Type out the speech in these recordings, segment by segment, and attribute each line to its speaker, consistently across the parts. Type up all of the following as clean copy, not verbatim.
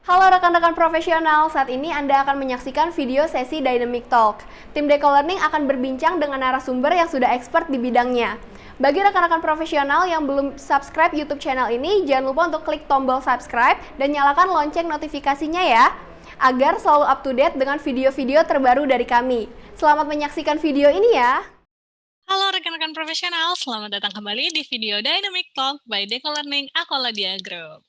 Speaker 1: Halo rekan-rekan profesional, saat ini Anda akan menyaksikan video sesi Dynamic Talk. Tim Deco Learning akan berbincang dengan narasumber yang sudah expert di bidangnya. Bagi rekan-rekan profesional yang belum subscribe YouTube channel ini, jangan lupa untuk klik tombol subscribe dan nyalakan lonceng notifikasinya ya, agar selalu up to date dengan video-video terbaru dari kami. Selamat menyaksikan video ini ya.
Speaker 2: Halo rekan-rekan profesional, selamat datang kembali di video Dynamic Talk by Deco Learning Akoladia Group.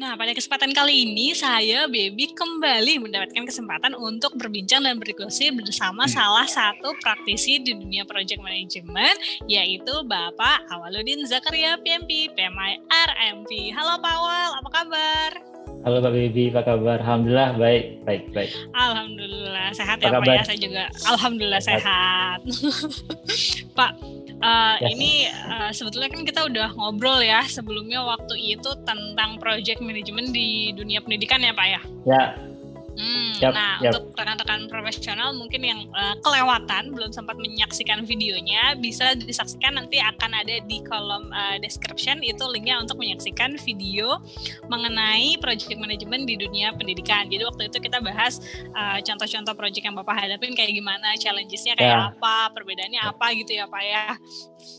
Speaker 2: Nah, pada kesempatan kali ini, saya, Baby, kembali mendapatkan kesempatan untuk berbincang dan berdiskusi bersama salah satu praktisi di dunia project management, yaitu Bapak Awaludin Zakaria, PMP, PMI RMP. Halo Pak Awal, apa kabar?
Speaker 3: Halo Pak Baby, apa kabar? Alhamdulillah, baik.
Speaker 2: Alhamdulillah, sehat
Speaker 3: Apa
Speaker 2: ya Pak
Speaker 3: kabar?
Speaker 2: ya, saya juga Alhamdulillah sehat. Pak,
Speaker 3: Yes.
Speaker 2: ini sebetulnya kan kita udah ngobrol ya sebelumnya waktu itu tentang project management di dunia pendidikan ya Pak ya.
Speaker 3: Ya,
Speaker 2: Nah,
Speaker 3: yap.
Speaker 2: untuk rekan-rekan profesional mungkin yang kelewatan belum sempat menyaksikan videonya, bisa disaksikan nanti akan ada di kolom description, itu linknya untuk menyaksikan video mengenai project management di dunia pendidikan. Jadi waktu itu kita bahas contoh-contoh project yang Bapak hadapin kayak gimana, challenges-nya kayak apa, perbedaannya apa gitu ya Pak ya.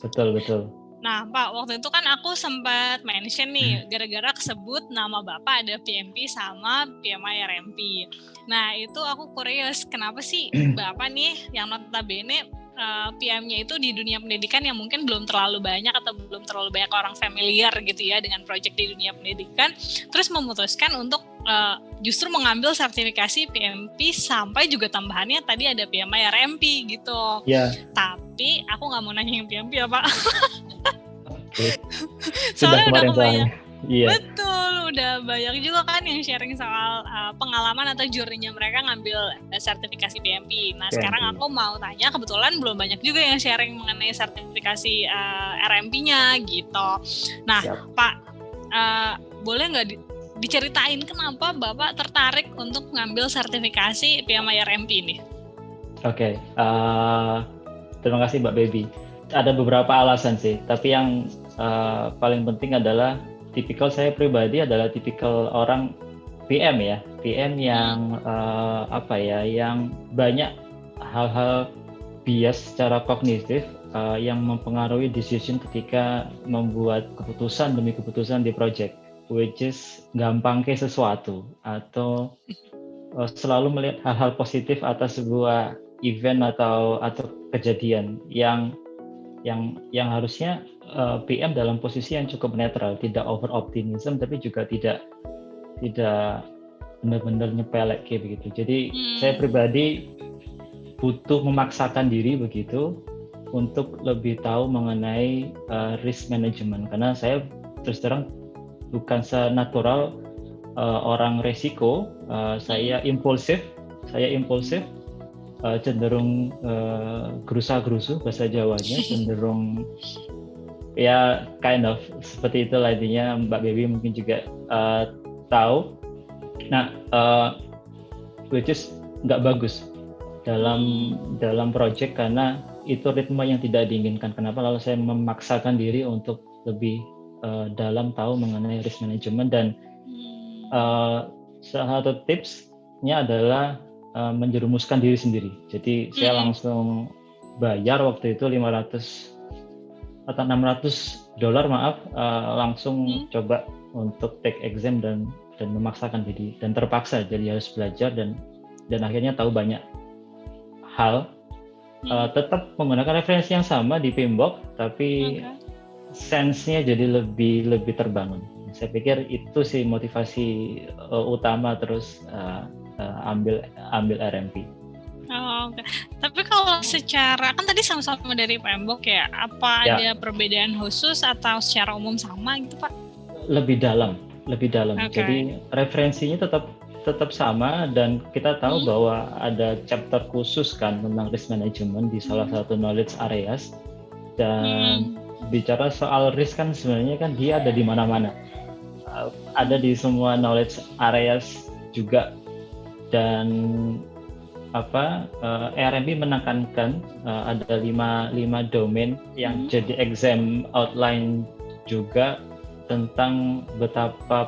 Speaker 3: Betul.
Speaker 2: Nah, Pak, waktu itu kan aku sempat mention nih, gara-gara kesebut nama Bapak ada PMP sama PMI RMP. Nah, itu aku curious, kenapa sih Bapak nih yang notabene PM-nya itu di dunia pendidikan yang mungkin belum terlalu banyak atau belum terlalu banyak orang familiar gitu ya dengan project di dunia pendidikan, terus memutuskan untuk justru mengambil sertifikasi PMP sampai juga tambahannya tadi ada PMI RMP gitu.
Speaker 3: Ya.
Speaker 2: Tapi aku nggak mau nanya yang PMP ya Pak.
Speaker 3: Oke.
Speaker 2: Soalnya udah
Speaker 3: kemarin
Speaker 2: kebanyak.
Speaker 3: Iya.
Speaker 2: Betul, udah banyak juga kan yang sharing soal pengalaman atau journey-nya mereka ngambil sertifikasi PMP. Nah,
Speaker 3: PMP.
Speaker 2: sekarang aku mau tanya, kebetulan belum banyak juga yang sharing mengenai sertifikasi RMP-nya gitu. Nah,
Speaker 3: Siap.
Speaker 2: Pak, boleh nggak diceritain kenapa Bapak tertarik untuk ngambil sertifikasi PMI RMP ini?
Speaker 3: Oke. Terima kasih Mbak Baby. Ada beberapa alasan sih, tapi yang paling penting adalah saya pribadi adalah tipikal orang PM ya. PM yang yang banyak hal-hal bias secara kognitif yang mempengaruhi decision ketika membuat keputusan demi keputusan di project, which is gampang ke sesuatu atau selalu melihat hal-hal positif atas sebuah event atau kejadian yang harusnya PM dalam posisi yang cukup netral, tidak over optimism tapi juga tidak benar-benar nyepelek kayak begitu. Jadi saya pribadi butuh memaksakan diri begitu untuk lebih tahu mengenai risk management, karena saya terus terang bukan senatural orang resiko. Saya impulsif, cenderung gerusa-gerusu bahasa Jawanya, cenderung ya kind of seperti itu lah intinya. Mbak Baby mungkin juga tahu. Nah, which is nggak bagus dalam project karena itu ritme yang tidak diinginkan. Kenapa? Lalu saya memaksakan diri untuk lebih dalam tahu mengenai risk management, dan salah satu tipsnya adalah menjerumuskan diri sendiri. Jadi saya langsung bayar waktu itu $500 atau $600 langsung coba untuk take exam dan memaksakan diri, dan terpaksa jadi harus belajar dan akhirnya tahu banyak hal. Tetap menggunakan referensi yang sama di PMBOK, tapi sense-nya jadi lebih terbangun. Saya pikir itu sih motivasi utama terus ambil RMP.
Speaker 2: Oh, okay. Tapi kalau secara, kan tadi sama-sama dari PMBOK ya, apa ada perbedaan khusus atau secara umum sama gitu Pak?
Speaker 3: Lebih dalam.
Speaker 2: Okay.
Speaker 3: Jadi referensinya tetap sama, dan kita tahu bahwa ada chapter khusus kan tentang risk management di salah satu knowledge areas, dan bicara soal risk kan sebenarnya kan dia ada di mana-mana. ada di semua knowledge areas juga. Dan RMP menekankan ada 5 domain yang jadi exam outline juga tentang betapa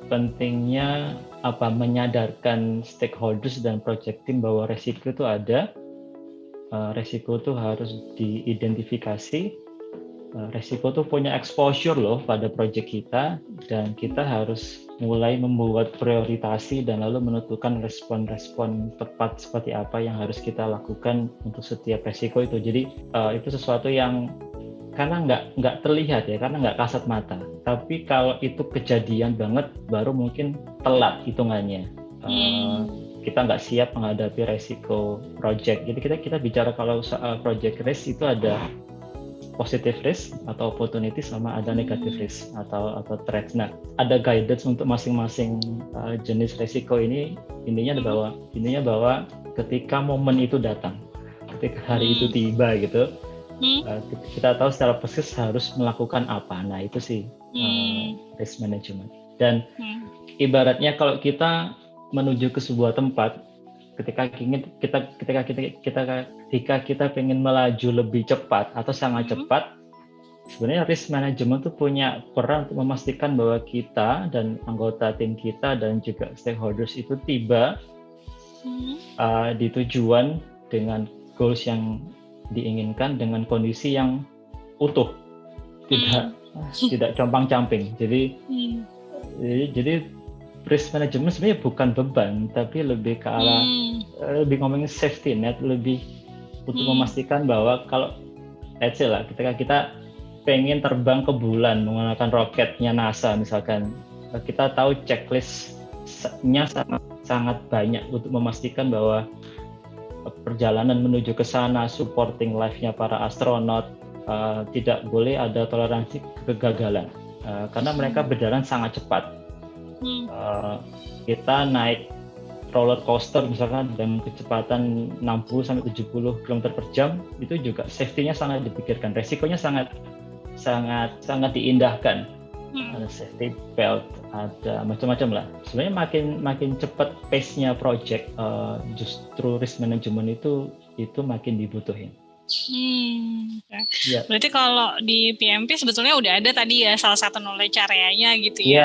Speaker 3: pentingnya menyadarkan stakeholders dan project team bahwa resiko itu ada, resiko itu harus diidentifikasi, resiko itu punya exposure loh pada project kita, dan kita harus mulai membuat prioritasi dan lalu menentukan respon-respon tepat seperti apa yang harus kita lakukan untuk setiap resiko itu. Jadi itu sesuatu yang karena nggak terlihat ya, karena nggak kasat mata. Tapi kalau itu kejadian banget, baru mungkin telat hitungannya. Kita nggak siap menghadapi resiko project. Jadi kita bicara kalau soal project risk itu ada positive risk atau opportunity, sama ada negative risk atau threats. Nah, ada guidance untuk masing-masing jenis resiko ini. Intinya bahwa ketika momen itu datang, ketika hari itu tiba gitu, kita tahu secara persis harus melakukan apa. Nah, itu sih risk management. Dan ibaratnya kalau kita menuju ke sebuah tempat, ketika kita pengen melaju lebih cepat atau sangat cepat, sebenarnya risk management itu punya peran untuk memastikan bahwa kita dan anggota tim kita dan juga stakeholders itu tiba di tujuan dengan goals yang diinginkan dengan kondisi yang utuh, tidak compang-camping. Jadi risk management sebenarnya bukan beban, tapi lebih ke arah lebih ngomongin safety net, lebih untuk memastikan bahwa kalau let's say lah, ketika kita pengen terbang ke bulan menggunakan roketnya NASA misalkan, kita tahu checklist-nya sangat banyak untuk memastikan bahwa perjalanan menuju ke sana, supporting life-nya para astronot, tidak boleh ada toleransi kegagalan, karena mereka berjalan sangat cepat. Kita naik roller coaster misalkan dengan kecepatan 60-70 km per jam, itu juga safety-nya sangat dipikirkan, resikonya sangat diindahkan. Ada safety belt, ada macam-macam lah. Sebenarnya makin cepat pace-nya project, justru risk management itu makin dibutuhin.
Speaker 2: Ya. Berarti kalau di PMP sebetulnya udah ada tadi ya salah satu knowledge area-nya gitu ya,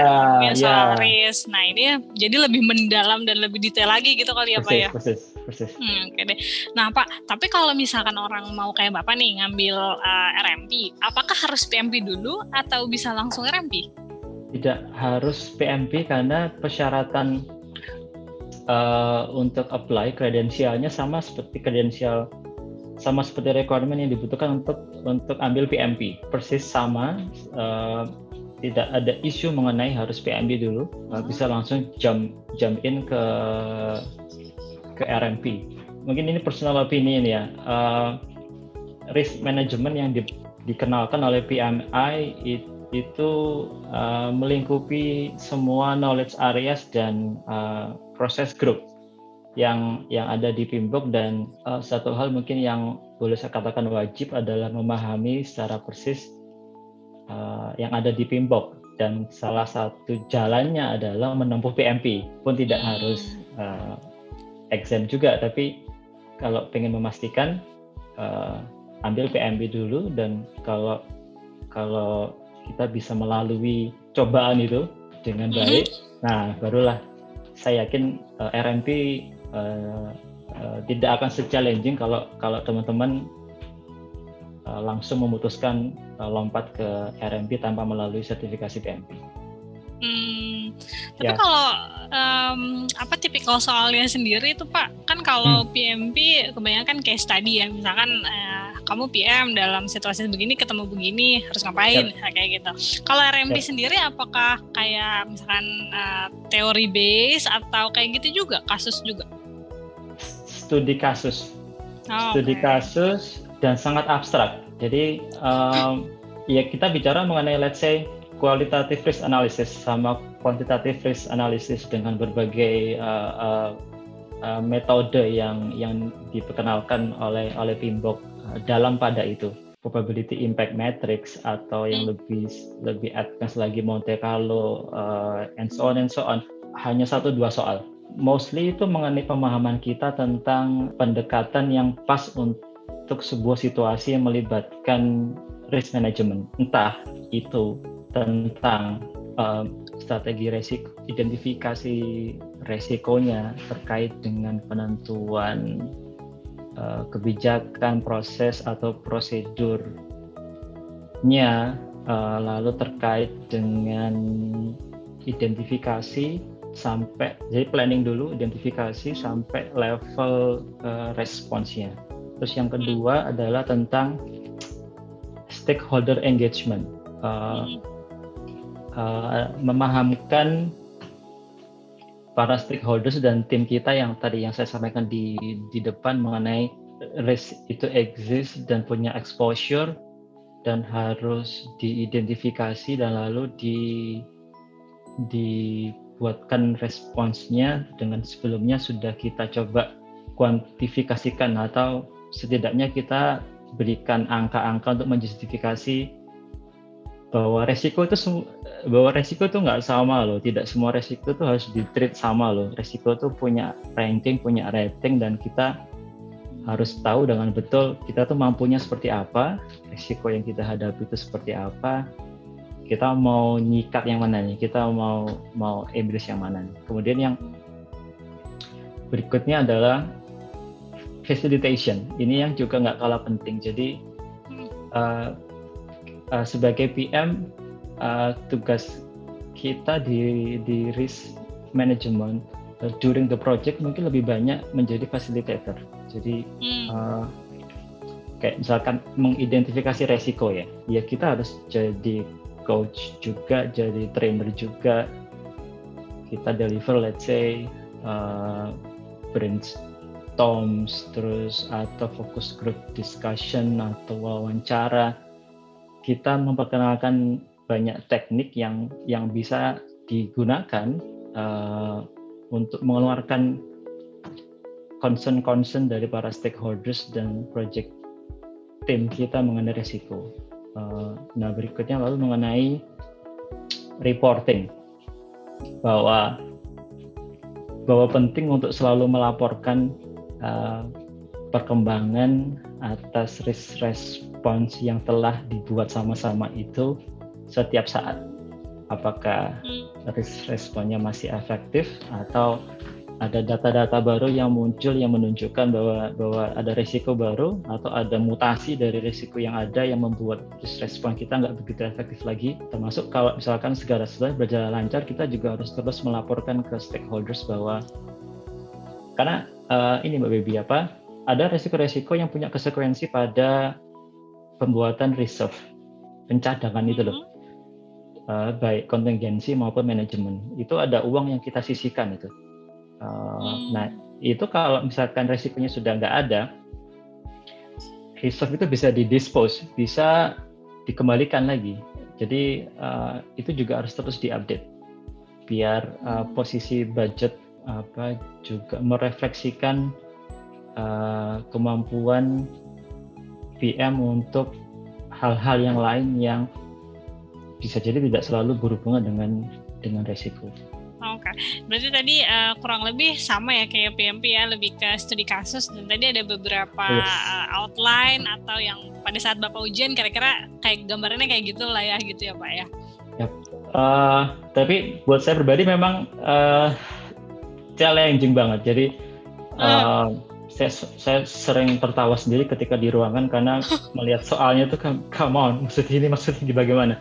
Speaker 2: soal risk. Nah ini jadi lebih mendalam dan lebih detail lagi gitu kali ya Pak ya.
Speaker 3: Persis.
Speaker 2: Oke deh. Nah Pak, tapi kalau misalkan orang mau kayak Bapak nih ngambil RMP, apakah harus PMP dulu atau bisa langsung RMP? Tidak
Speaker 3: harus PMP karena persyaratan untuk apply kredensialnya sama seperti requirement yang dibutuhkan untuk ambil PMP, persis sama, tidak ada isu mengenai harus PMP dulu, bisa langsung jump in ke RMP. Mungkin ini personal opinion ya, risk management yang dikenalkan oleh PMI itu melingkupi semua knowledge areas dan proses group yang ada di PMBOK, dan satu hal mungkin yang boleh saya katakan wajib adalah memahami secara persis yang ada di PMBOK, dan salah satu jalannya adalah menempuh PMP, pun tidak harus exam juga, tapi kalau pengen memastikan ambil PMP dulu, dan kalau kita bisa melalui cobaan itu dengan baik, nah barulah saya yakin RMP tidak akan se-challenging kalau teman-teman langsung memutuskan lompat ke RMP tanpa melalui sertifikasi PMP.
Speaker 2: Tapi kalau tipikal soalnya sendiri itu Pak, kan kalau PMP kebanyakan case study ya, misalkan kamu PM dalam situasi begini ketemu begini harus ngapain, kayak gitu. Kalau RMP sendiri apakah kayak misalkan teori base atau kayak gitu juga, kasus juga?
Speaker 3: Studi kasus, kasus dan sangat abstrak. Jadi ya kita bicara mengenai let's say qualitative risk analysis sama quantitative risk analysis dengan berbagai metode yang diperkenalkan oleh PMBOK dalam pada itu. probability impact matrix atau yang lebih advance lagi Monte Carlo and so on, hanya 1-2 soal. Mostly itu mengenai pemahaman kita tentang pendekatan yang pas untuk sebuah situasi yang melibatkan risk management, entah itu tentang strategi resiko, identifikasi resikonya terkait dengan penentuan kebijakan, proses atau prosedurnya, lalu terkait dengan identifikasi sampai, jadi planning dulu, identifikasi sampai level responsnya. Terus yang kedua adalah tentang stakeholder engagement, memahamkan para stakeholders dan tim kita yang tadi yang saya sampaikan di depan mengenai risk itu exist dan punya exposure dan harus diidentifikasi dan lalu dibuatkan responsnya dengan sebelumnya sudah kita coba kuantifikasikan atau setidaknya kita berikan angka-angka untuk menjustifikasi bahwa resiko itu nggak sama loh, tidak semua resiko itu harus di-treat sama loh. Resiko itu punya ranking, punya rating, dan kita harus tahu dengan betul kita tuh mampunya seperti apa, resiko yang kita hadapi itu seperti apa, kita mau nyikat yang mana nih, kita mau embrace yang mana nih. Kemudian yang berikutnya adalah facilitation. Ini yang juga nggak kalah penting. Jadi sebagai PM, tugas kita di risk management during the project mungkin lebih banyak menjadi facilitator. Jadi kayak misalkan mengidentifikasi resiko ya kita harus jadi coach juga, jadi trainer juga. Kita deliver let's say brainstorms terus atau focus group discussion atau wawancara. Kita memperkenalkan banyak teknik yang bisa digunakan untuk mengeluarkan concern dari para stakeholders dan project tim kita mengenai risiko. Nah, berikutnya lalu mengenai reporting, bahwa penting untuk selalu melaporkan perkembangan atas risk response yang telah dibuat sama-sama itu setiap saat. Apakah risk responnya masih efektif atau ada data-data baru yang muncul yang menunjukkan bahwa ada risiko baru atau ada mutasi dari risiko yang ada yang membuat risk respon kita nggak begitu efektif lagi. Termasuk kalau misalkan segala sesuatu berjalan lancar, kita juga harus terus melaporkan ke stakeholders bahwa karena ini Mbak Baby ada risiko-risiko yang punya konsekuensi pada pembuatan reserve, pencadangan itu loh, baik kontingensi maupun manajemen. Itu ada uang yang kita sisihkan itu. Nah, itu kalau misalkan risikonya sudah nggak ada, reserve itu bisa didispose, bisa dikembalikan lagi. Jadi itu juga harus terus diupdate, biar posisi budget juga merefleksikan kemampuan PM untuk hal-hal yang lain yang bisa jadi tidak selalu berhubungan dengan resiko.
Speaker 2: Oke, berarti tadi kurang lebih sama ya kayak PMP ya, lebih ke studi kasus, dan tadi ada beberapa outline atau yang pada saat Bapak ujian kira-kira kayak gambarannya kayak gitu lah ya gitu ya Pak ya.
Speaker 3: Yap. Tapi buat saya pribadi memang challenging banget. Jadi saya sering tertawa sendiri ketika di ruangan karena melihat soalnya itu come on, maksudnya bagaimana?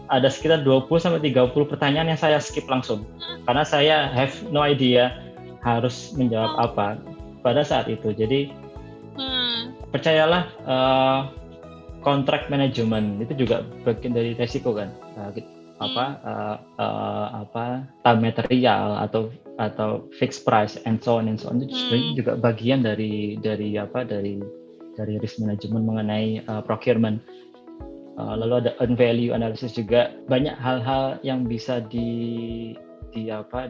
Speaker 3: Ada sekitar 20-30 pertanyaan yang saya skip langsung karena saya have no idea harus menjawab apa pada saat itu. Jadi percayalah, contract management itu juga bagian dari resiko kan, time material atau fixed price and so on itu sebenarnya juga bagian dari risk management mengenai procurement. Lalu ada earned value analysis juga, banyak hal-hal yang bisa dihafal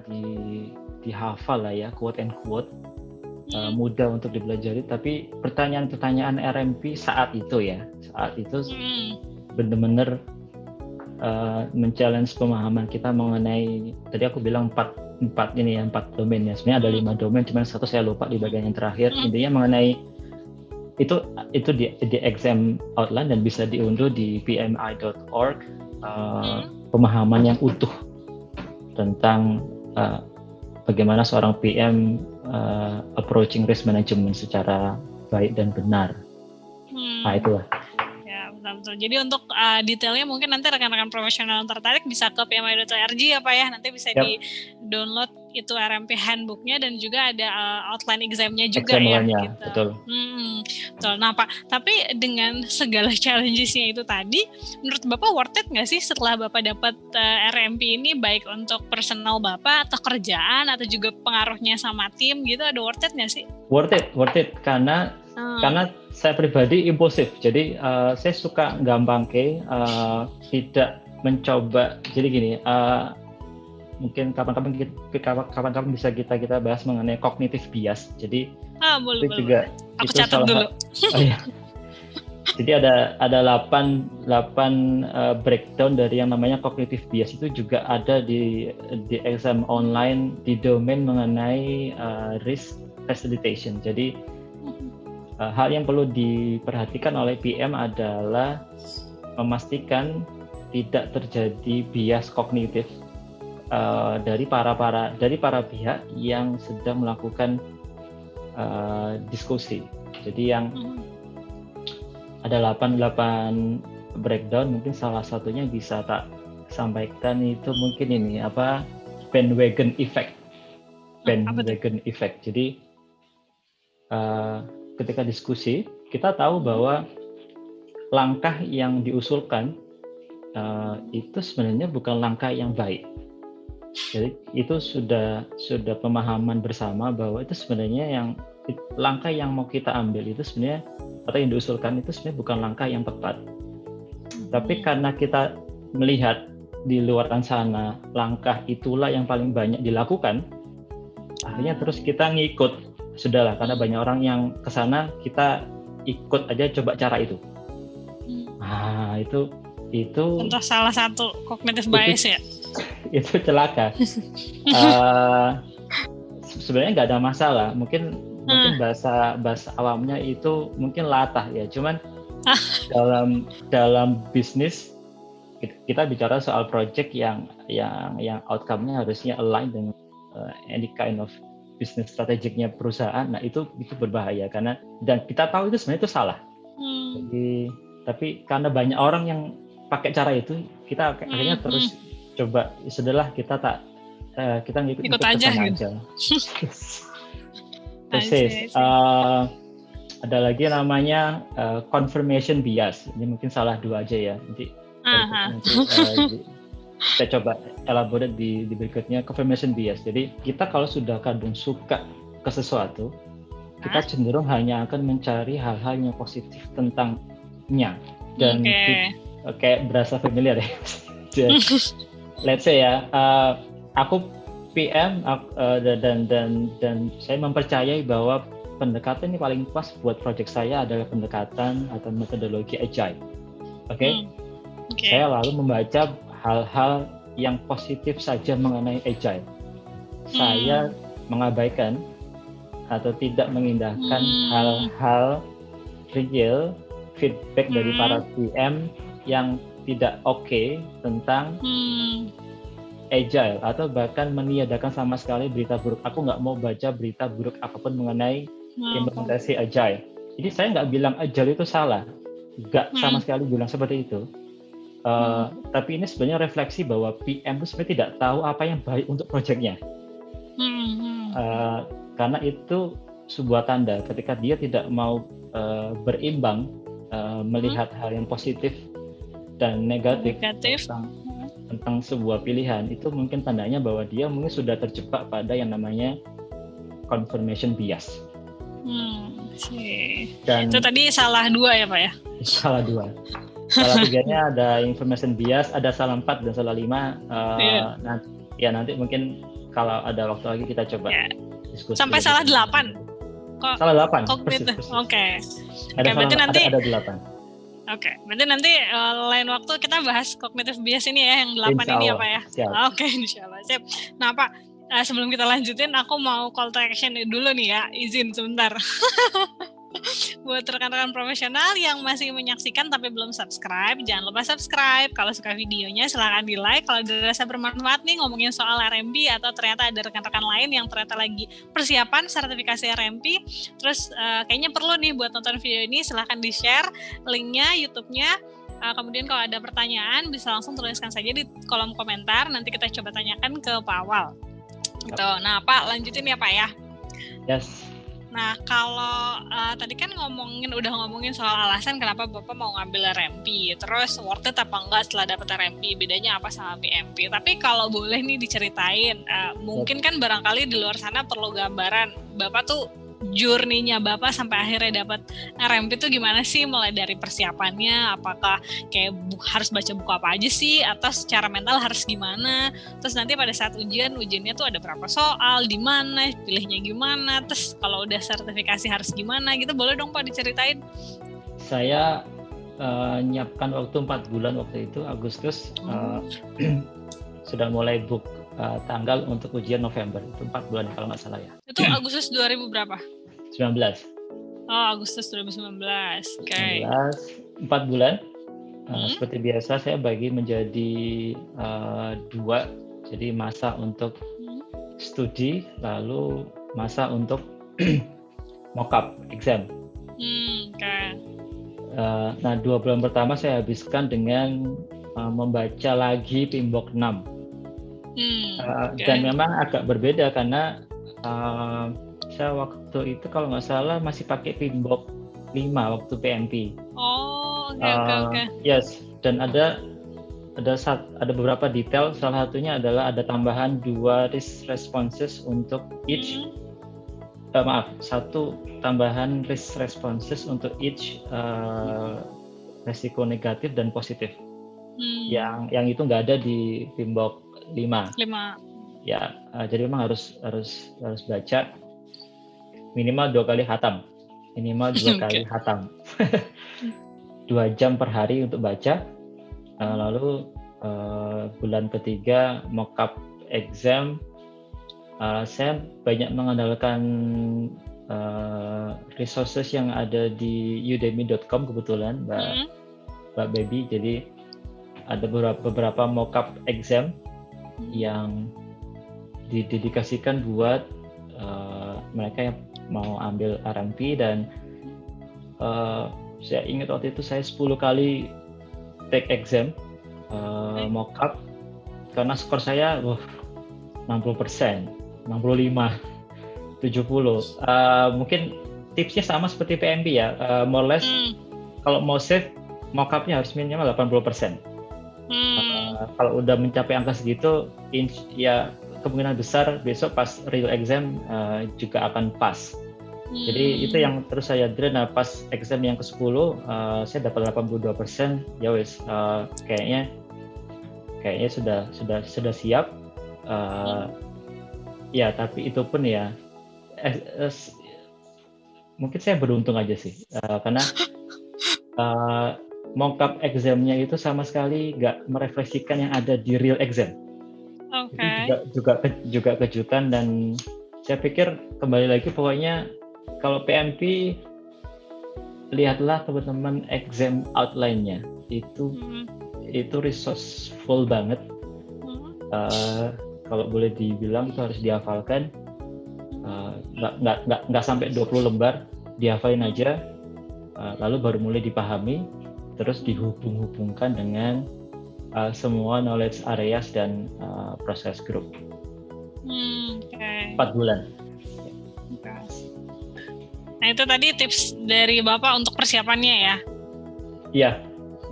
Speaker 3: lah ya, quote and quote, mudah untuk dipelajari, tapi pertanyaan-pertanyaan RMP saat itu benar-benar men-challenge pemahaman kita mengenai, tadi aku bilang empat domain ya, sebenarnya ada 5 domain, cuma satu saya lupa di bagian yang terakhir. Intinya mengenai itu di exam outline dan bisa diunduh di pmi.org, pemahaman yang utuh tentang bagaimana seorang PM approaching risk management secara baik dan benar. Nah, itulah.
Speaker 2: Ya, betul. Jadi untuk detailnya mungkin nanti rekan-rekan profesional yang tertarik bisa ke pmi.org ya Pak ya. Nanti bisa di-download itu RMP handbooknya dan juga ada outline examnya juga ya. Gitu.
Speaker 3: Betul.
Speaker 2: Betul. Nah Pak, tapi dengan segala challenges-nya itu tadi, menurut Bapak worth it nggak sih setelah Bapak dapat RMP ini, baik untuk personal Bapak atau kerjaan atau juga pengaruhnya sama tim gitu, ada worth it nggak sih?
Speaker 3: Worth it karena saya pribadi impulsif, jadi saya suka gampang tidak mencoba. Jadi gini, mungkin kapan-kapan bisa kita bahas mengenai cognitive bias. Jadi
Speaker 2: boleh.
Speaker 3: Juga
Speaker 2: aku catat dulu.
Speaker 3: Iya. Jadi ada 8 breakdown dari yang namanya cognitive bias. Itu juga ada di exam online di domain mengenai risk facilitation. Jadi hal yang perlu diperhatikan oleh PM adalah memastikan tidak terjadi bias kognitif dari para pihak yang sedang melakukan diskusi. Jadi yang ada 8 breakdown, mungkin salah satunya bisa tak sampaikan itu mungkin ini bandwagon effect. Jadi ketika diskusi kita tahu bahwa langkah yang diusulkan itu sebenarnya bukan langkah yang baik. Jadi itu sudah pemahaman bersama bahwa itu sebenarnya langkah yang mau kita ambil itu sebenarnya atau yang diusulkan itu sebenarnya bukan langkah yang tepat. Tapi karena kita melihat di luar sana langkah itulah yang paling banyak dilakukan, akhirnya terus kita ngikut. Sudahlah, karena banyak orang yang kesana, kita ikut aja coba cara itu. Nah, itu
Speaker 2: contoh salah satu cognitive bias ya.
Speaker 3: Itu celaka. Sebenarnya nggak ada masalah. Mungkin bahasa awamnya itu mungkin latah ya. Cuman dalam bisnis kita bicara soal project yang outcome-nya harusnya align dengan any kind of bisnis strategiknya perusahaan. Nah itu berbahaya karena dan kita tahu itu sebenarnya itu salah. Jadi tapi karena banyak orang yang pakai cara itu, kita akhirnya terus coba. Sudahlah, kita ngikut aja. Persis. Ada lagi namanya confirmation bias. Ini mungkin salah 2 aja ya. Nanti kita coba elaborate di berikutnya. Confirmation bias. Jadi kita kalau sudah kadung suka ke sesuatu, kita cenderung hanya akan mencari hal-hal yang positif tentangnya. Dan kayak berasa familiar ya. Let's say ya, aku PM dan saya mempercayai bahwa pendekatan ini paling pas buat project saya adalah pendekatan atau metodologi agile. Oke. Saya lalu membaca hal-hal yang positif saja mengenai agile. Saya mengabaikan atau tidak mengindahkan hal-hal real feedback dari para PM yang tidak oke tentang agile atau bahkan meniadakan sama sekali berita buruk. Aku nggak mau baca berita buruk apapun mengenai implementasi agile. Jadi saya nggak bilang agile itu salah, nggak sama sekali bilang seperti itu. Tapi ini sebenarnya refleksi bahwa PM itu sebenarnya tidak tahu apa yang baik untuk proyeknya. Karena itu sebuah tanda ketika dia tidak mau berimbang melihat hal yang positif dan negatif. Tentang sebuah pilihan, itu mungkin tandanya bahwa dia mungkin sudah terjebak pada yang namanya confirmation bias.
Speaker 2: Dan itu tadi salah 2 ya Pak ya? Salah
Speaker 3: 2. Salah 3-nya ada information bias, ada salah 4 dan salah 5. Nanti mungkin kalau ada waktu lagi kita coba diskusi.
Speaker 2: Sampai salah 8? Kok
Speaker 3: Salah 8.
Speaker 2: kognitif?
Speaker 3: Persis.
Speaker 2: Oke.
Speaker 3: Ada
Speaker 2: Berarti nanti
Speaker 3: ada 8.
Speaker 2: Oke, berarti nanti lain waktu kita bahas kognitif bias ini ya, yang 8
Speaker 3: Insya
Speaker 2: ini ya
Speaker 3: Allah.
Speaker 2: Pak ya.
Speaker 3: Siap.
Speaker 2: Oke, insya Allah. Sip. Nah Pak, sebelum kita lanjutin, aku mau call to action dulu nih ya, izin sebentar. Buat rekan-rekan profesional yang masih menyaksikan tapi belum subscribe, jangan lupa subscribe. Kalau suka videonya silahkan di like. Kalau dirasa bermanfaat nih ngomongin soal RMP, atau ternyata ada rekan-rekan lain yang ternyata lagi persiapan sertifikasi RMP, terus kayaknya perlu nih buat nonton video ini, silahkan di share linknya YouTube-nya. Kemudian kalau ada pertanyaan bisa langsung tuliskan saja di kolom komentar, nanti kita coba tanyakan ke Pak Awal gitu. Nah Pak, lanjutin ya Pak ya.
Speaker 3: Yes.
Speaker 2: Nah, kalau tadi kan udah ngomongin soal alasan kenapa Bapak mau ngambil RMP, terus worth it apa enggak setelah dapat RMP, bedanya apa sama PMP. Tapi kalau boleh nih diceritain, mungkin kan barangkali di luar sana perlu gambaran Bapak tuh journey-nya Bapak sampai akhirnya dapat RMP itu gimana sih, mulai dari persiapannya, apakah kayak harus baca buku apa aja sih, atau secara mental harus gimana, terus nanti pada saat ujiannya tuh ada berapa soal, di mana, pilihnya gimana, terus kalau udah sertifikasi harus gimana gitu, boleh dong Pak diceritain?
Speaker 3: Saya nyiapkan waktu 4 bulan waktu itu, Agustus, sudah mulai book tanggal untuk ujian November, itu 4 bulan kalau nggak salah ya.
Speaker 2: Itu Agustus 2000 berapa?
Speaker 3: 19.
Speaker 2: Oh, Agustus 2019. Oke.
Speaker 3: 4 bulan. Seperti biasa saya bagi menjadi 2. Jadi masa untuk studi, lalu masa untuk mock-up exam.
Speaker 2: Okay.
Speaker 3: Nah, 2 bulan pertama saya habiskan dengan membaca lagi PMBOK 6.
Speaker 2: Okay.
Speaker 3: Dan memang agak berbeda karena saya waktu itu kalau nggak salah masih pakai PMBOK 5 waktu PMP.
Speaker 2: Oh, oke.
Speaker 3: Yes, dan ada beberapa detail. Salah satunya adalah ada tambahan 2 risk responses untuk each. Satu tambahan risk responses untuk each resiko negatif dan positif. Yang itu nggak ada di PMBOK 5. Ya, jadi memang harus baca minimal 2 kali khatam. Minimal 2 kali khatam. 2 jam per hari untuk baca. Lalu bulan ketiga mock-up exam, saya banyak mengandalkan resources yang ada di udemy.com kebetulan, Mbak Baby. Jadi ada beberapa mock-up exam yang didedikasikan buat mereka yang mau ambil RMP, dan saya ingat waktu itu saya 10 kali take exam mock-up karena skor saya 60%, 65, 70. Mungkin tipsnya sama seperti PMP ya, more or less kalau mau save mock-up-nya harus minimal 80%. Kalau udah mencapai angka segitu, ya kemungkinan besar besok pas real exam juga akan pas. Jadi itu yang terus saya drill. Nah, pas exam yang ke-10 saya dapat 82%. Ya wes, kayaknya sudah siap. Ya, tapi itu pun ya mungkin saya beruntung aja sih, karena mock-up exam-nya itu sama sekali nggak merefleksikan yang ada di real exam.
Speaker 2: Okay.
Speaker 3: Juga kejutan, dan saya pikir kembali lagi pokoknya kalau PMP lihatlah teman-teman exam outline-nya itu resourceful banget. Kalau boleh dibilang itu harus dihafalkan. Nggak sampai 20 lembar, dihafalin aja, lalu baru mulai dipahami, terus dihubung-hubungkan dengan semua knowledge areas dan proses group. 4 bulan.
Speaker 2: Nah, itu tadi tips dari Bapak untuk persiapannya ya?
Speaker 3: Iya.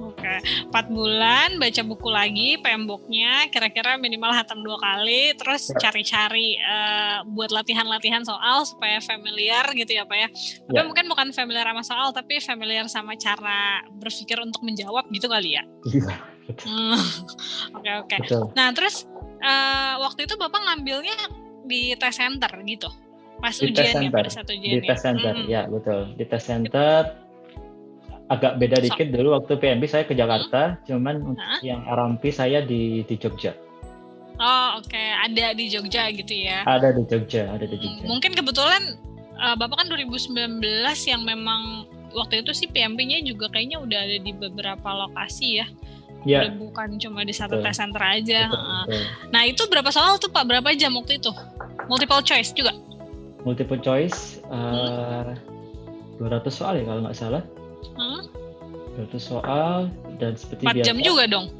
Speaker 2: Oke, 4 bulan, baca buku lagi, PMBOK-nya, kira-kira minimal hatam 2 kali, terus cari-cari buat latihan-latihan soal supaya familiar gitu ya Pak ya? Tapi mungkin bukan familiar sama soal, tapi familiar sama cara berpikir untuk menjawab gitu kali ya?
Speaker 3: Iya.
Speaker 2: Oke. Nah, terus waktu itu Bapak ngambilnya di tes center gitu? Pas
Speaker 3: Di tes
Speaker 2: ujian ya,
Speaker 3: center,
Speaker 2: pada saat
Speaker 3: di
Speaker 2: ujian ya.
Speaker 3: tes center,
Speaker 2: Mm-mm.
Speaker 3: ya betul. Di tes center agak beda
Speaker 2: So,
Speaker 3: dikit dulu waktu PMP saya ke
Speaker 2: mm,
Speaker 3: Jakarta, cuman untuk
Speaker 2: hah?
Speaker 3: yang RMP saya di Jogja.
Speaker 2: Oh oke, ada di Jogja gitu ya.
Speaker 3: Ada di Jogja, ada di Jogja.
Speaker 2: Mungkin kebetulan Bapak kan 2019 yang memang waktu itu sih PMP-nya juga kayaknya udah ada di beberapa lokasi ya.
Speaker 3: Ya,
Speaker 2: Udah bukan cuma di satu
Speaker 3: betul.
Speaker 2: tes center aja.
Speaker 3: Betul, betul.
Speaker 2: Nah itu berapa soal tuh Pak? Berapa jam waktu itu? Multiple choice juga?
Speaker 3: Multiple choice, 200 soal ya kalau nggak salah.
Speaker 2: Hmm?
Speaker 3: 200 soal dan seperti
Speaker 2: 4 jam
Speaker 3: biasa
Speaker 2: juga dong?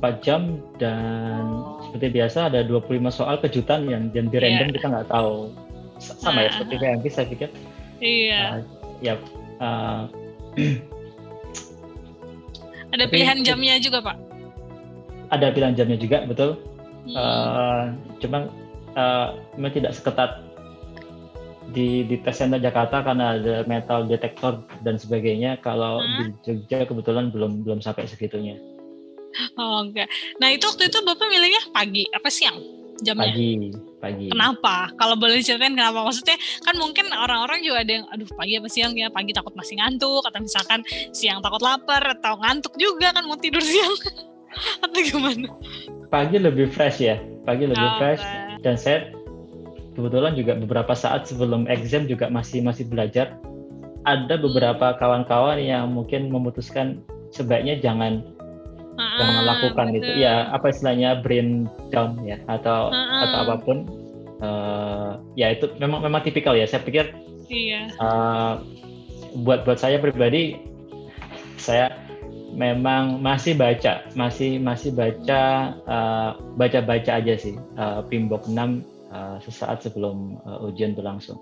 Speaker 3: 4 jam dan seperti biasa ada 25 soal kejutan yang di
Speaker 2: Iya.
Speaker 3: random kita nggak tahu. Sama ya seperti PMP saya pikir.
Speaker 2: Iya.
Speaker 3: Ya,
Speaker 2: Ada
Speaker 3: tapi-
Speaker 2: pilihan jamnya juga Pak?
Speaker 3: ada pilihan jamnya juga, betul.
Speaker 2: Hmm.
Speaker 3: Cuman memang tidak seketat di tes center Jakarta karena ada metal detektor dan sebagainya. Kalau di Jogja kebetulan belum sampai segitunya.
Speaker 2: Oh enggak. Nah itu waktu itu Bapak milihnya pagi apa siang jamnya?
Speaker 3: Pagi.
Speaker 2: Kenapa? Kalau boleh ceritain kenapa? Maksudnya kan mungkin orang-orang juga ada yang aduh pagi apa siang ya, pagi takut masih ngantuk, atau misalkan siang takut lapar, atau ngantuk juga kan mau tidur siang. Atau gimana?
Speaker 3: Pagi lebih fresh ya, fresh.
Speaker 2: Oke.
Speaker 3: Dan saya kebetulan juga beberapa saat sebelum exam juga masih belajar. Ada beberapa kawan-kawan yang mungkin memutuskan sebaiknya jangan lakukan
Speaker 2: betul.
Speaker 3: itu. Ya apa istilahnya brain down ya atau apapun. Ya itu memang tipikal ya. Saya pikir
Speaker 2: Iya.
Speaker 3: buat saya pribadi saya memang masih baca aja sih Pimbok 6 sesaat sebelum ujian berlangsung.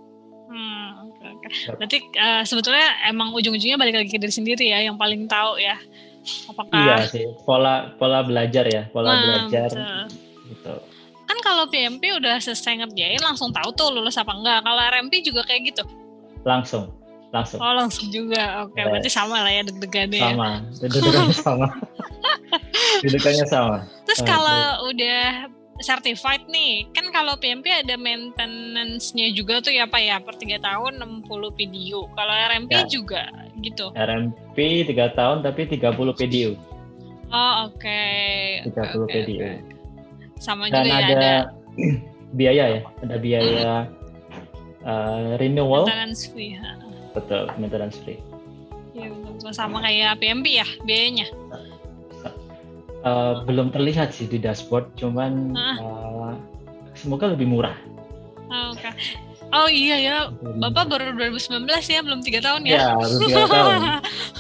Speaker 2: Oke. Berarti sebetulnya emang ujung-ujungnya balik lagi ke diri sendiri ya yang paling tahu ya. Apakah
Speaker 3: Iya sih, pola belajar ya, belajar
Speaker 2: betul.
Speaker 3: gitu.
Speaker 2: Kan kalau PMP udah selesai ngerjain langsung tahu tuh lulus apa enggak. Kalau RMP juga kayak gitu?
Speaker 3: Langsung.
Speaker 2: Oh langsung juga, oke.
Speaker 3: Yes.
Speaker 2: Berarti sama lah ya deg-degannya ya.
Speaker 3: Sama, dudukannya sama. Dudukannya sama.
Speaker 2: Terus kalau udah certified nih, kan kalau PMP ada maintenance-nya juga tuh ya Pak ya, per 3 tahun 60 PDU. Kalau RMP
Speaker 3: Ya.
Speaker 2: juga gitu?
Speaker 3: RMP 3 tahun tapi 30 PDU.
Speaker 2: Oh oke.
Speaker 3: 30 PDU.
Speaker 2: Sama
Speaker 3: Dan
Speaker 2: juga ya
Speaker 3: ada biaya ya, ada biaya renewal.
Speaker 2: maintenance fee.
Speaker 3: Betul, maintenance fee.
Speaker 2: Ya, betul. Sama kayak PMP ya biayanya?
Speaker 3: Belum terlihat sih di dashboard, cuman semoga lebih murah.
Speaker 2: Oke. Oh iya ya, Bapak baru 2019 ya, belum 3 tahun ya?
Speaker 3: Ya, belum 3 tahun.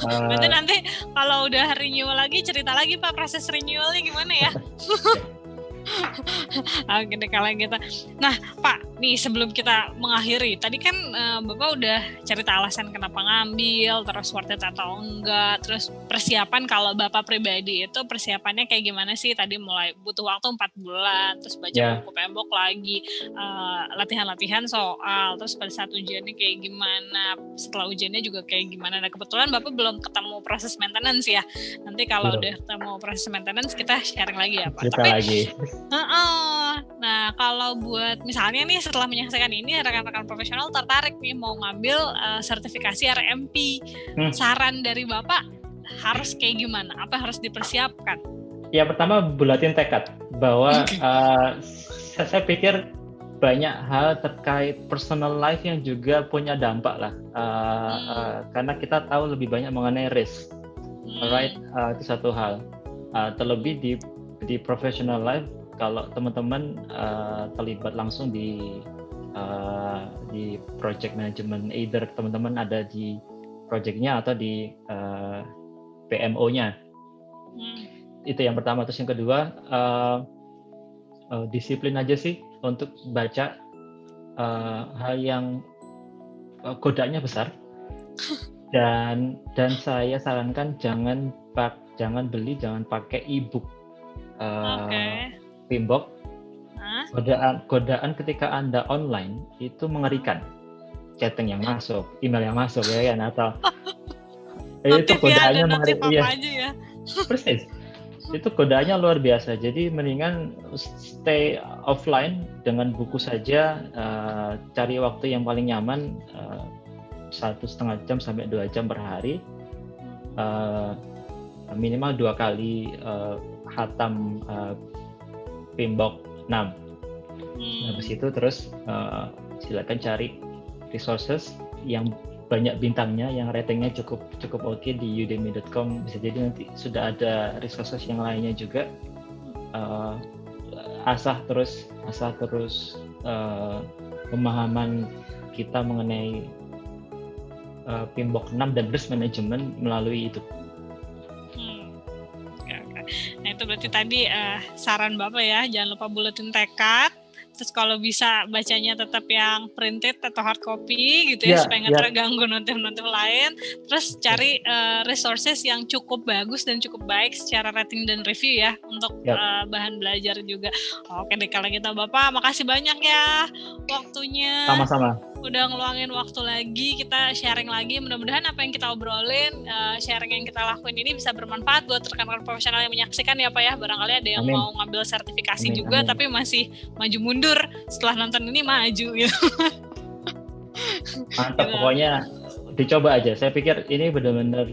Speaker 2: Berarti nanti kalau udah renewal lagi, cerita lagi Pak proses renewalnya gimana ya? Oke deh kalau gitu. Nah Pak, nih sebelum kita mengakhiri, tadi kan Bapak udah cerita alasan kenapa ngambil, terus worth it atau enggak, terus persiapan kalau Bapak pribadi itu persiapannya kayak gimana sih? Tadi mulai butuh waktu 4 bulan, terus baca buku Pembok lagi, latihan-latihan soal, terus pada saat ujiannya kayak gimana, setelah ujiannya juga kayak gimana. Nah kebetulan Bapak belum ketemu proses maintenance ya. Nanti kalau udah ketemu proses maintenance kita sharing lagi ya Pak.
Speaker 3: Cerita lagi.
Speaker 2: Nah kalau buat misalnya nih setelah menyaksikan ini rekan-rekan profesional tertarik nih mau ngambil sertifikasi RMP, saran dari Bapak harus kayak gimana? Apa harus dipersiapkan?
Speaker 3: Ya pertama bulatin tekad bahwa saya pikir banyak hal terkait personal life yang juga punya dampak lah, karena kita tahu lebih banyak mengenai risk, alright, itu satu hal. Terlebih di professional life, kalau teman-teman terlibat langsung di project management, either teman-teman ada di projectnya atau di PMO-nya, itu yang pertama. Terus yang kedua, disiplin aja sih untuk baca hal yang godaannya besar, dan saya sarankan jangan pakai e-book. Pimbok, godaan ketika Anda online itu mengerikan. Chatting yang masuk, email yang masuk ya kan, atau itu godaannya mengerikan. Iya.
Speaker 2: Aja ya.
Speaker 3: Persis. itu godaannya luar biasa. Jadi mendingan stay offline dengan buku saja, cari waktu yang paling nyaman, 1,5 jam sampai 2 jam per hari, minimal 2 kali khatam PMBOK 6. Habis itu terus silakan cari resources yang banyak bintangnya, yang ratingnya cukup oke di udemy.com. Bisa jadi nanti sudah ada resources yang lainnya juga. Asah terus pemahaman kita mengenai PMBOK 6 dan risk management melalui itu.
Speaker 2: Oke. Nah itu berarti tadi saran Bapak ya, jangan lupa buletin tekad. Terus kalau bisa bacanya tetap yang printed atau hard copy gitu ya, supaya nggak terganggu notif-notif lain. Terus cari resources yang cukup bagus dan cukup baik secara rating dan review ya untuk bahan belajar juga. Oke deh kalau gitu Bapak, makasih banyak ya waktunya.
Speaker 3: Sama-sama.
Speaker 2: Udah ngeluangin waktu lagi, kita sharing lagi. Mudah-mudahan apa yang kita obrolin, sharing yang kita lakuin ini bisa bermanfaat buat rekan-rekan profesional yang menyaksikan ya Pak ya. Barangkali ada yang mau ngambil sertifikasi juga tapi masih maju mundur, setelah nonton ini maju gitu.
Speaker 3: Mantap, pokoknya dicoba aja. Saya pikir ini benar-benar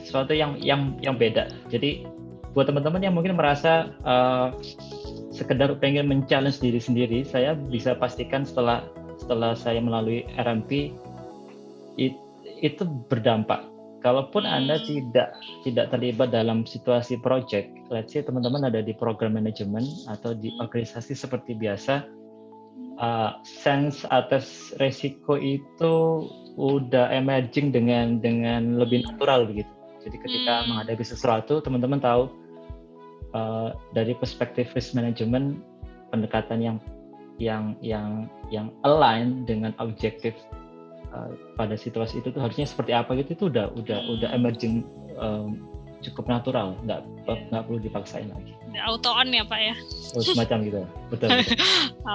Speaker 3: sesuatu yang beda. Jadi buat teman-teman yang mungkin merasa sekedar pengen men-challenge diri sendiri, saya bisa pastikan setelah saya melalui RMP itu berdampak. Kalaupun Anda tidak terlibat dalam situasi project, let's say teman-teman ada di program manajemen atau di organisasi seperti biasa, sense atas resiko itu udah emerging dengan lebih natural begitu. Jadi ketika menghadapi sesuatu, teman-teman tahu dari perspektif risk management, pendekatan yang align dengan objektif pada situasi itu tuh harusnya seperti apa gitu, itu udah emerging cukup natural, nggak perlu dipaksain lagi.
Speaker 2: Auto on ya Pak ya.
Speaker 3: Semacam gitu, betul.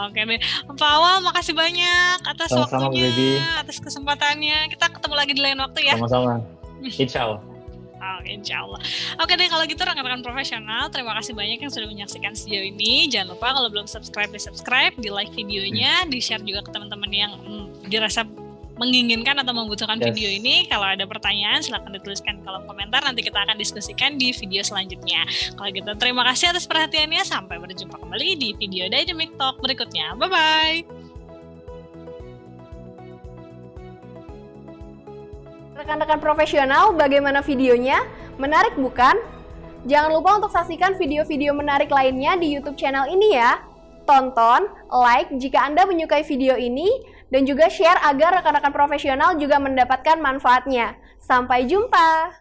Speaker 2: Oke deh, Pak Awal makasih banyak atas
Speaker 3: Sama-sama,
Speaker 2: waktunya,
Speaker 3: Baby.
Speaker 2: atas kesempatannya. Kita ketemu lagi di lain waktu ya.
Speaker 3: Sama-sama, insya Allah.
Speaker 2: Insya Allah. Oke deh kalau gitu rekan-rekan profesional, terima kasih banyak yang sudah menyaksikan sejauh ini. Jangan lupa kalau belum subscribe, di like videonya, di share juga ke teman-teman yang dirasa menginginkan atau membutuhkan video ini. Kalau ada pertanyaan silahkan dituliskan di kolom komentar, nanti kita akan diskusikan di video selanjutnya. Kalau gitu terima kasih atas perhatiannya, sampai berjumpa kembali di video Dynamic Talk berikutnya. Bye-bye.
Speaker 1: Rekan-rekan profesional, bagaimana videonya? Menarik bukan? Jangan lupa untuk saksikan video-video menarik lainnya di YouTube channel ini ya. Tonton, like jika Anda menyukai video ini, dan juga share agar rekan-rekan profesional juga mendapatkan manfaatnya. Sampai jumpa!